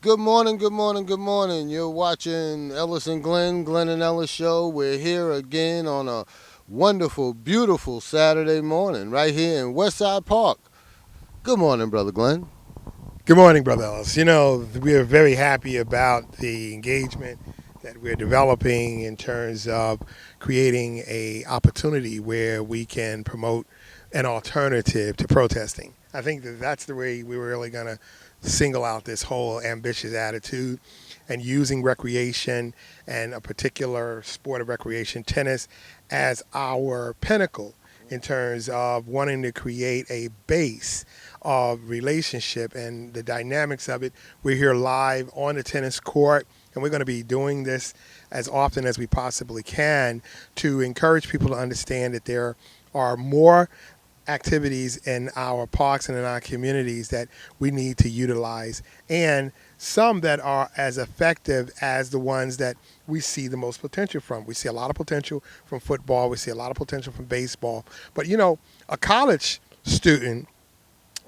Good morning, good morning, good morning. You're watching Ellis and Glenn, Glenn and Ellis show. We're here again on a wonderful, beautiful Saturday morning right here in Westside Park. Good morning, Brother Glenn. Good morning, Brother Ellis. We are very happy about the engagement that we're developing in terms of creating a opportunity where we can promote an alternative to protesting. I think that that's the way we were really going to single out this whole ambitious attitude and using recreation and a particular sport of recreation, tennis, as our pinnacle in terms of wanting to create a base of relationship and the dynamics of it. We're here live on the tennis court, and we're going to be doing this as often as we possibly can to encourage people to understand that there are more activities in our parks and in our communities that we need to utilize, and some that are as effective as the ones that we see the most potential from. We see a lot of potential from football, we see a lot of potential from baseball, but a college student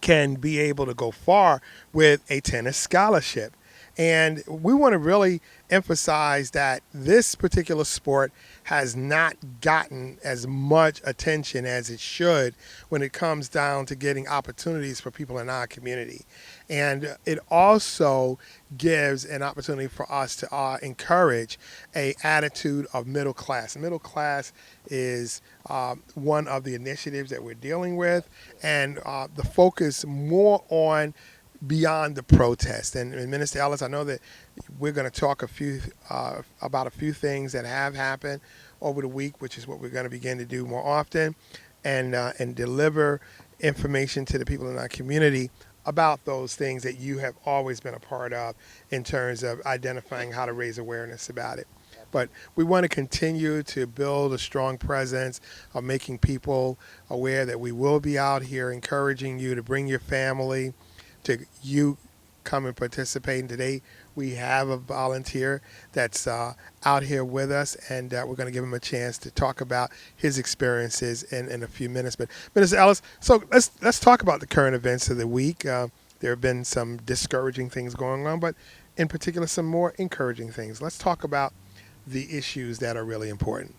can be able to go far with a tennis scholarship. And we want to really emphasize that this particular sport has not gotten as much attention as it should when it comes down to getting opportunities for people in our community. And it also gives an opportunity for us to encourage a attitude of middle class. Middle class is one of the initiatives that we're dealing with, and the focus more on beyond the protest. And Minister Ellis, I know that we're going to talk about a few things that have happened over the week, which is what we're going to begin to do more often, and deliver information to the people in our community about those things that you have always been a part of in terms of identifying how to raise awareness about it. But we want to continue to build a strong presence of making people aware that we will be out here encouraging you to bring your family, to you come and participate. And today we have a volunteer that's out here with us, and we're going to give him a chance to talk about his experiences in a few minutes. But Minister Ellis, so let's talk about the current events of the week. There have been some discouraging things going on, but in particular some more encouraging things. Let's talk about the issues that are really important.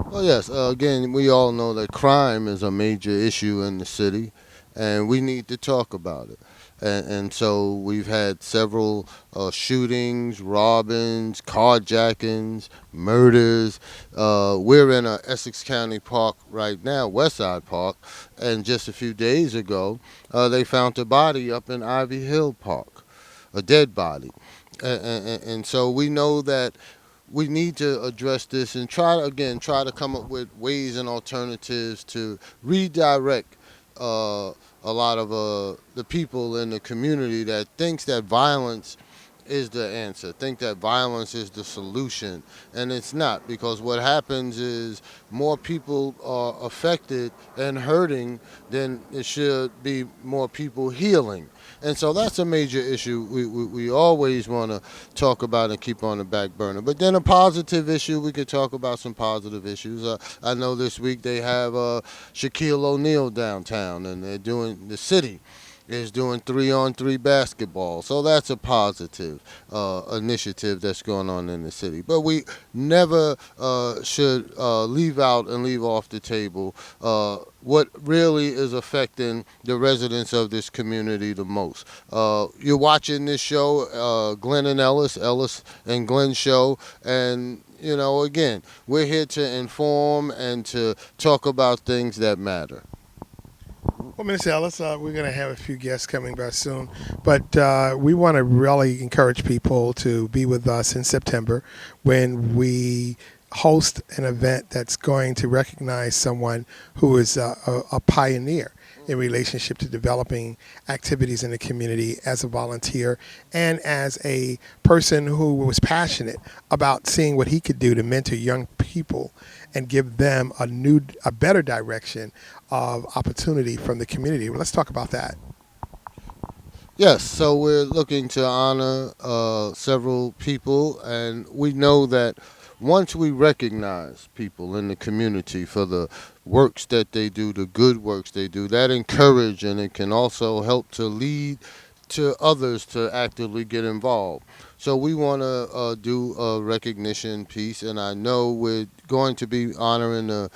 Well, yes, again, we all know that crime is a major issue in the city, and we need to talk about it. And so we've had several shootings, robbings, carjackings, murders. We're in a Essex County park right now, Westside Park, and just a few days ago, they found a body up in Ivy Hill Park, a dead body. And so we know that we need to address this and try to come up with ways and alternatives to redirect a lot of the people in the community that thinks that violence is the answer, think that violence is the solution, and it's not, because what happens is more people are affected and hurting than it should be more people healing. And so that's a major issue we always want to talk about and keep on the back burner. But then a positive issue, we could talk about some positive issues. I know this week they have Shaquille O'Neal downtown, and they're doing, the city is doing 3-on-3 basketball. So that's a positive initiative that's going on in the city. But we never should leave out and leave off the table what really is affecting the residents of this community the most. You're watching this show, Glenn and Ellis, Ellis and Glenn show, and again, we're here to inform and to talk about things that matter. Well, Minister Ellis, we're going to have a few guests coming by soon, but we want to really encourage people to be with us in September when we host an event that's going to recognize someone who is a pioneer in relationship to developing activities in the community as a volunteer and as a person who was passionate about seeing what he could do to mentor young people and give them a better direction of opportunity from the community. Well, let's talk about that. Yes, so we're looking to honor several people, and we know that once we recognize people in the community for the works that they do, the good works they do, that encourage and it can also help to lead to others to actively get involved. So we want to do a recognition piece, and I know we're going to be honoring the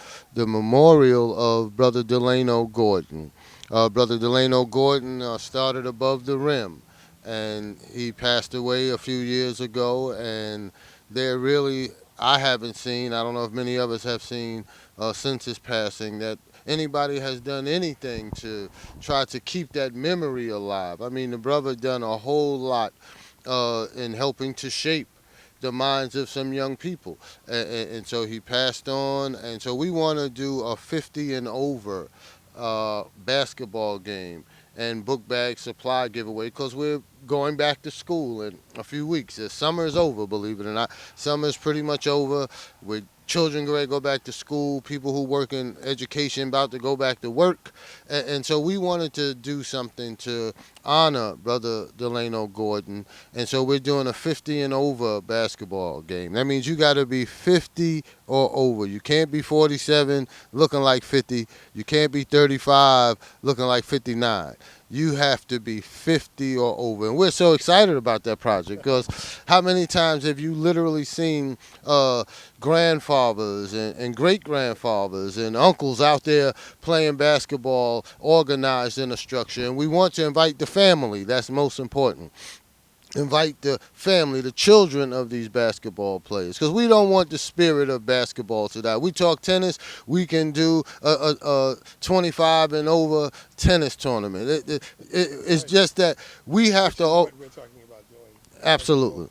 memorial of Brother Delano Gordon. Brother Delano Gordon started above the rim, and he passed away a few years ago. And there really, I haven't seen, I don't know if many of us have seen since his passing, that anybody has done anything to try to keep that memory alive. I mean, the brother done a whole lot in helping to shape the minds of some young people. And so he passed on. And so we want to do a 50 and over basketball game and book bag supply giveaway because we're going back to school in a few weeks. The summer is over, believe it or not. Summer is pretty much over. With children ready to go back to school, people who work in education about to go back to work. And so we wanted to do something to honor Brother Delano Gordon. And so we're doing a 50 and over basketball game. That means you got to be 50 or over. You can't be 47 looking like 50. You can't be 35 looking like 59. You have to be 50 or over. And we're so excited about that project because how many times have you literally seen grandfathers and great grandfathers and uncles out there playing basketball organized in a structure? And we want to invite the family. That's most important. Invite the family, the children of these basketball players, because we don't want the spirit of basketball to die. We talk tennis, we can do a 25 and over tennis tournament. It's just that we have to. What we're talking about doing. Absolutely.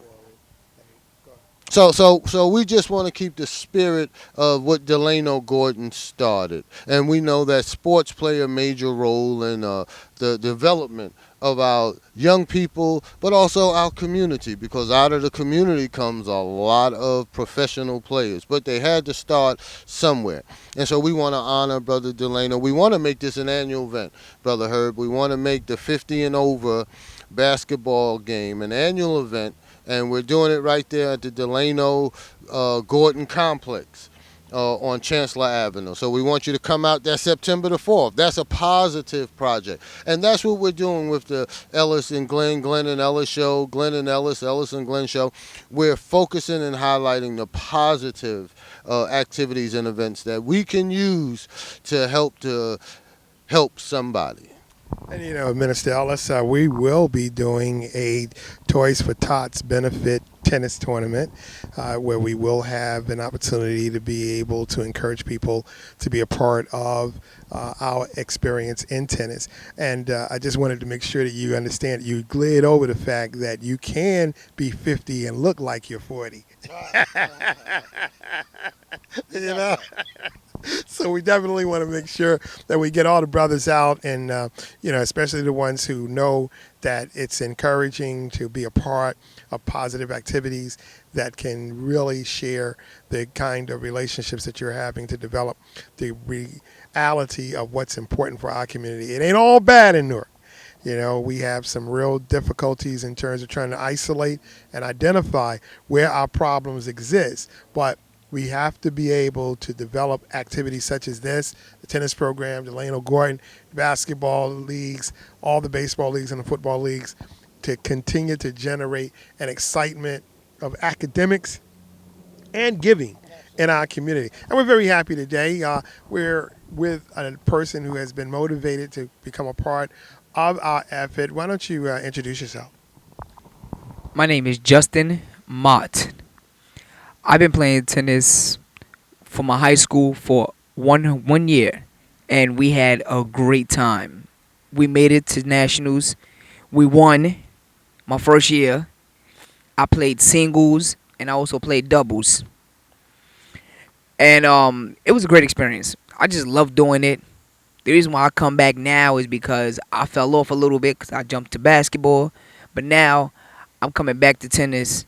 So we just want to keep the spirit of what Delano Gordon started, and we know that sports play a major role in the development of our young people, but also our community, because out of the community comes a lot of professional players, but they had to start somewhere. And so we want to honor Brother Delano. We want to make this an annual event, Brother Herb. We want to make the 50 and over basketball game an annual event, and we're doing it right there at the Delano Gordon Complex on Chancellor Avenue. So we want you to come out. That's September the 4th. That's a positive project. And that's what we're doing with the Ellis and Glenn, Glenn and Ellis show, Glenn and Ellis, Ellis and Glenn show. We're focusing and highlighting the positive activities and events that we can use to help somebody. And Minister Ellis, we will be doing a Toys for Tots benefit tennis tournament where we will have an opportunity to be able to encourage people to be a part of our experience in tennis. And I just wanted to make sure that you understand, you glid over the fact that you can be 50 and look like you're 40. you know? So we definitely want to make sure that we get all the brothers out and, especially the ones who know that it's encouraging to be a part of positive activities that can really share the kind of relationships that you're having to develop the reality of what's important for our community. It ain't all bad in Newark. We have some real difficulties in terms of trying to isolate and identify where our problems exist, but we have to be able to develop activities such as this, the tennis program, Delano Gordon, basketball leagues, all the baseball leagues and the football leagues, to continue to generate an excitement of academics and giving in our community. And we're very happy today. We're with a person who has been motivated to become a part of our effort. Why don't you introduce yourself? My name is Justin Mott. I've been playing tennis for my high school for one year, and we had a great time. We made it to nationals. We won my first year. I played singles, and I also played doubles. And it was a great experience. I just love doing it. The reason why I come back now is because I fell off a little bit because I jumped to basketball. But now I'm coming back to tennis,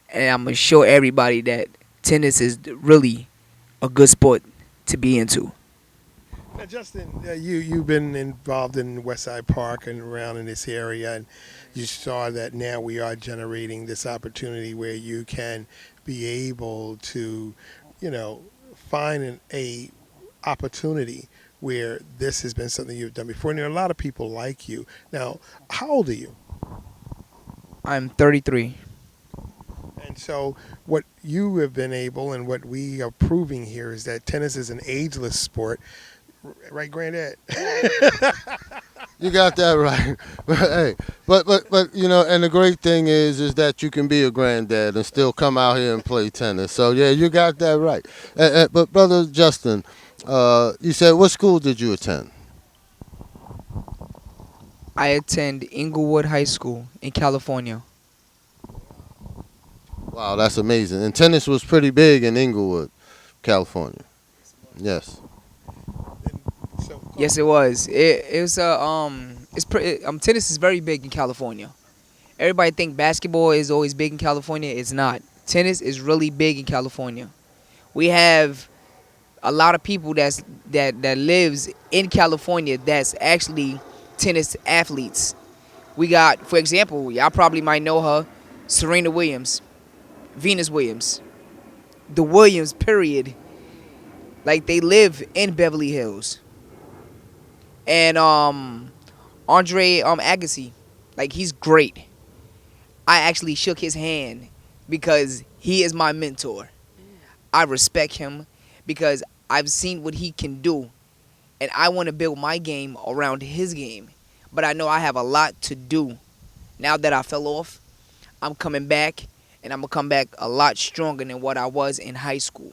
and I'm going to show everybody that tennis is really a good sport to be into. Now, Justin, you've been involved in Westside Park and around in this area, and you saw that now we are generating this opportunity where you can be able to, find a opportunity where this has been something you've done before. And there are a lot of people like you. Now, how old are you? I'm 33. And so, what you have been able and what we are proving here is that tennis is an ageless sport. Right, Granddad? You got that right. But hey, but you know, and the great thing is that you can be a granddad and still come out here and play tennis. So yeah, you got that right. But brother Justin, you said what school did you attend? I attend Inglewood High School in California. Wow, that's amazing. And tennis was pretty big in Inglewood, California. Yes. So, Yes, it was. It was tennis is very big in California. Everybody think basketball is always big in California. It's not. Tennis is really big in California. We have a lot of people that lives in California that's actually tennis athletes. We got, for example, y'all probably might know her, Serena Williams, Venus Williams, the Williams period. Like they live in Beverly Hills. And Andre Agassi, like he's great. I actually shook his hand because he is my mentor. I respect him because I've seen what he can do, and I want to build my game around his game. But I know I have a lot to do. Now that I fell off, I'm coming back, and I'm gonna come back a lot stronger than what I was in high school.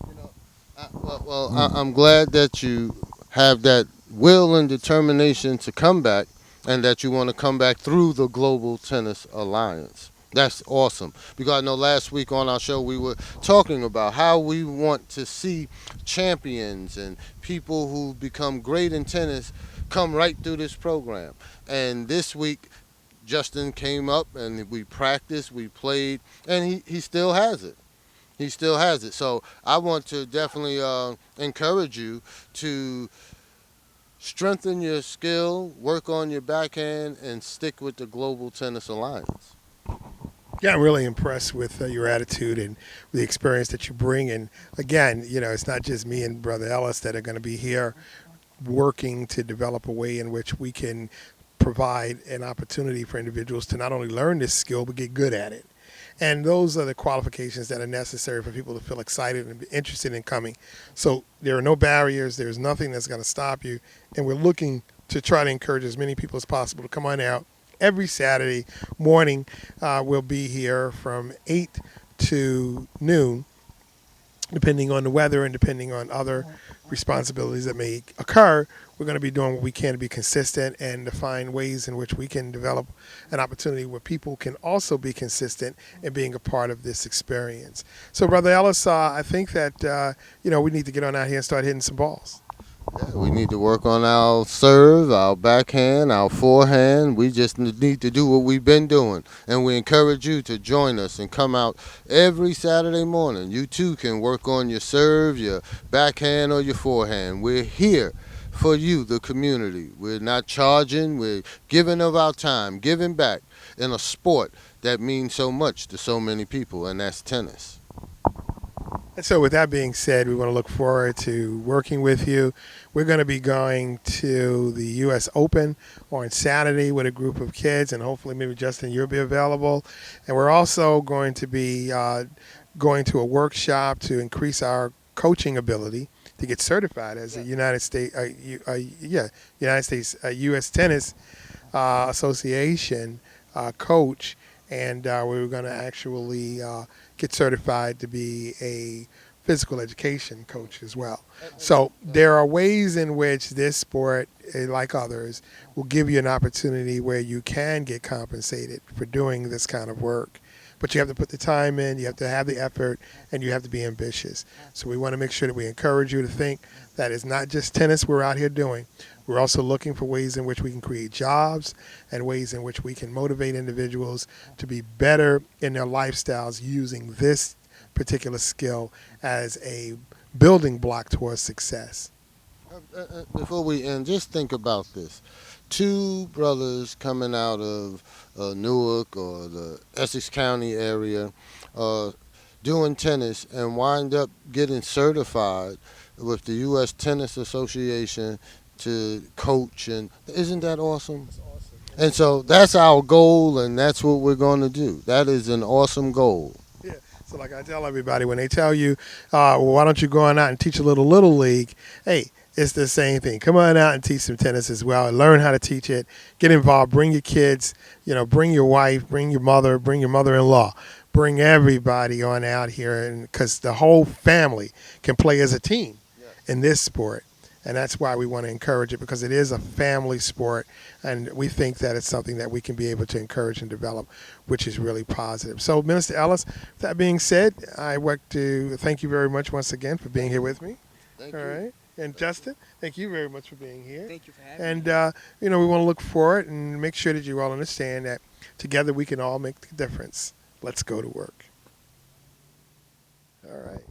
You know, I'm glad that you have that will and determination to come back, and that you want to come back through the Global Tennis Alliance. That's awesome. Because I know last week on our show we were talking about how we want to see champions and people who become great in tennis come right through this program. And this week, Justin came up and we practiced, we played, and he still has it. He still has it. So I want to definitely encourage you to strengthen your skill, work on your backhand, and stick with the Global Tennis Alliance. yeah, I'm really impressed with your attitude and the experience that you bring. And again, you know, it's not just me and Brother Ellis that are going to be here working to develop a way in which we can provide an opportunity for individuals to not only learn this skill but get good at it. And those are the qualifications that are necessary for people to feel excited and be interested in coming. So there are no barriers. There's nothing that's going to stop you. And we're looking to try to encourage as many people as possible to come on out. Every Saturday morning, we'll be here from 8 to noon, depending on the weather and depending on other responsibilities that may occur. We're going to be doing what we can to be consistent and to find ways in which we can develop an opportunity where people can also be consistent in being a part of this experience. So, Brother Ellis, I think that we need to get on out here and start hitting some balls. Yeah, we need to work on our serve, our backhand, our forehand. We just need to do what we've been doing. And we encourage you to join us and come out every Saturday morning. You too can work on your serve, your backhand, or your forehand. We're here for you, the community. We're not charging. We're giving of our time, giving back in a sport that means so much to so many people, and that's tennis. And so with that being said, we want to look forward to working with you. We're going to be going to the U.S. Open on Saturday with a group of kids, and hopefully maybe, Justin, you'll be available. And we're also going to be going to a workshop to increase our coaching ability to get certified as a United States U.S. Tennis Association coach. And we're going to actually get certified to be a physical education coach as well. So there are ways in which this sport, like others, will give you an opportunity where you can get compensated for doing this kind of work. But you have to put the time in, you have to have the effort, and you have to be ambitious. So we want to make sure that we encourage you to think that it's not just tennis we're out here doing. We're also looking for ways in which we can create jobs and ways in which we can motivate individuals to be better in their lifestyles using this particular skill as a building block towards success. Before we end, just think about this. Two brothers coming out of Newark or the Essex County area doing tennis and wind up getting certified with the U.S. Tennis Association to coach. And isn't that awesome? And so that's our goal, and that's what we're going to do. That is an awesome goal. Yeah. So like I tell everybody when they tell you, well, why don't you go on out and teach a little league? Hey, it's the same thing. Come on out and teach some tennis as well. And learn how to teach it. Get involved. Bring your kids. Bring your wife. Bring your mother. Bring your mother-in-law. Bring everybody on out here, and because the whole family can play as a team in this sport. And that's why we want to encourage it, because it is a family sport, and we think that it's something that we can be able to encourage and develop, which is really positive. So, Minister Ellis, that being said, I want to thank you very much once again for being here with me. Thank All you. right. And Justin, thank you very much for being here. Thank you for having And, me. we want to look forward and make sure that you all understand that together we can all make the difference. Let's go to work. All right.